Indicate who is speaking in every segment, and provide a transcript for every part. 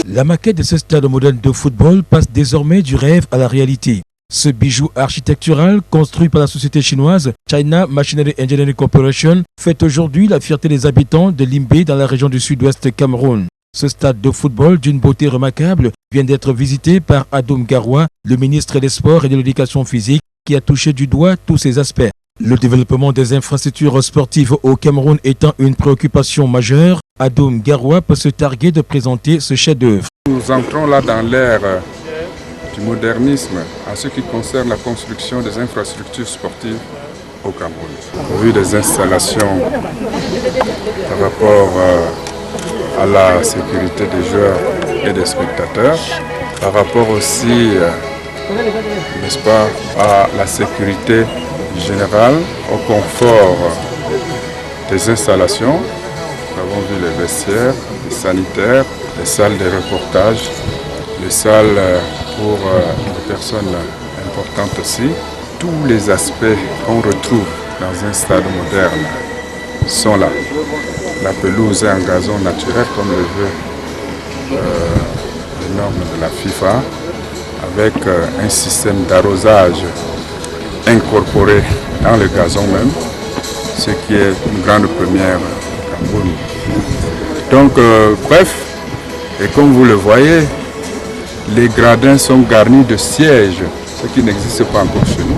Speaker 1: La maquette de ce stade moderne de football passe désormais du rêve à la réalité. Ce bijou architectural, construit par la société chinoise China Machinery Engineering Corporation, fait aujourd'hui la fierté des habitants de Limbé dans la région du sud-ouest Cameroun. Ce stade de football d'une beauté remarquable vient d'être visité par Adoum Garoua, le ministre des Sports et de l'Éducation physique, qui a touché du doigt tous ces aspects. Le développement des infrastructures sportives au Cameroun étant une préoccupation majeure, Adoum Garoua peut se targuer de présenter ce chef-d'œuvre.
Speaker 2: Nous entrons là dans l'ère du modernisme en ce qui concerne la construction des infrastructures sportives au Cameroun. Au vu des installations par rapport à la sécurité des joueurs et des spectateurs, par rapport aussi, n'est-ce pas, à la sécurité générale, au confort des installations. Nous avons vu les vestiaires, les sanitaires, les salles de reportage, les salles pour les personnes importantes aussi. Tous les aspects qu'on retrouve dans un stade moderne sont là. La pelouse est en gazon naturel comme le veut les normes de la FIFA, avec un système d'arrosage incorporé dans le gazon même, ce qui est une grande première au Cameroun. Donc, bref, et comme vous le voyez, les gradins sont garnis de sièges, ce qui n'existe pas encore chez nous.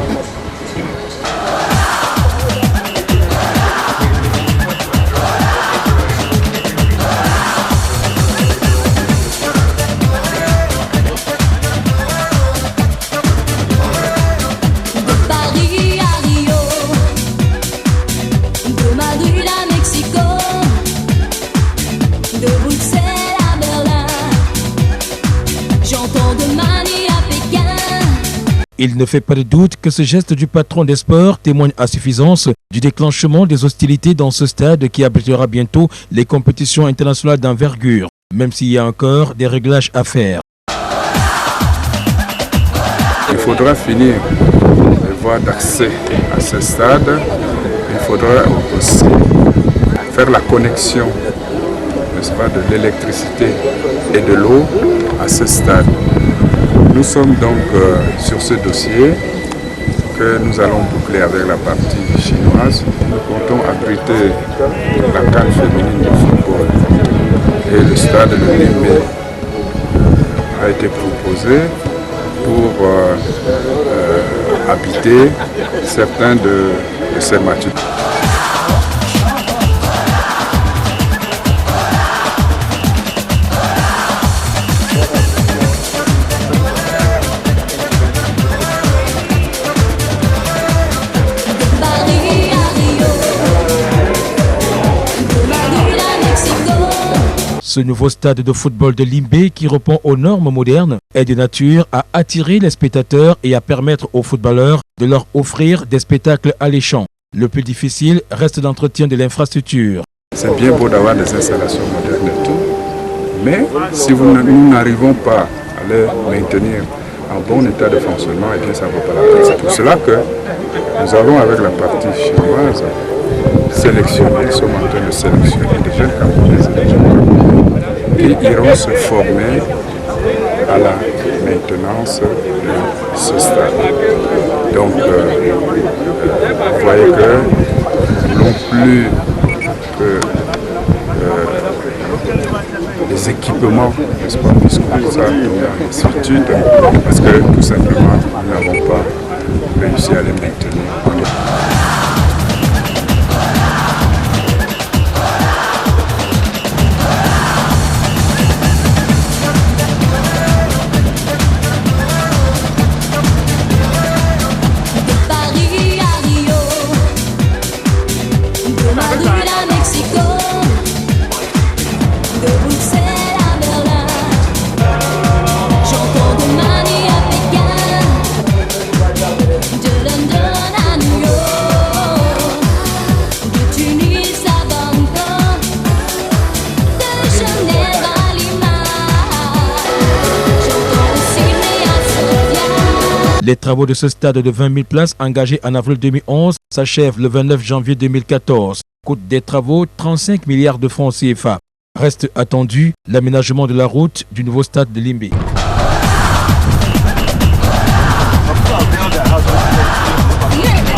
Speaker 1: Il ne fait pas de doute que ce geste du patron des sports témoigne à suffisance du déclenchement des hostilités dans ce stade qui abritera bientôt les compétitions internationales d'envergure, même s'il y a encore des réglages à faire.
Speaker 2: Il faudra finir les voies d'accès à ce stade. Il faudra aussi faire la connexion, n'est-ce pas, de l'électricité et de l'eau à ce stade. Nous sommes donc sur ce dossier que nous allons boucler avec la partie chinoise. Nous comptons abriter la CAN féminine de football et le stade de Limbé a été proposé pour habiter certains de ces matchs.
Speaker 1: Ce nouveau stade de football de Limbé, qui répond aux normes modernes, est de nature à attirer les spectateurs et à permettre aux footballeurs de leur offrir des spectacles alléchants. Le plus difficile reste l'entretien de l'infrastructure.
Speaker 2: C'est bien beau d'avoir des installations modernes et tout, mais si nous n'arrivons pas à les maintenir en bon état de fonctionnement, eh bien ça ne vaut pas la peine. C'est pour cela que nous avons, avec la partie chinoise, sélectionné, nous sommes en train de sélectionner des jeunes Camerounais et des jeunes Camerounais qui iront se former à la maintenance de ce stade. Donc, vous voyez que nous ne voulons plus que les équipements, n'est-ce pas, puissent commencer à tomber en incertitude, parce que tout simplement, nous n'avons pas réussi à les maintenir.
Speaker 1: Les travaux de ce stade de 20 000 places engagés en avril 2011 s'achèvent le 29 janvier 2014. Coût des travaux 35 milliards de francs CFA. Reste attendu l'aménagement de la route du nouveau stade de Limbé.
Speaker 3: Yeah.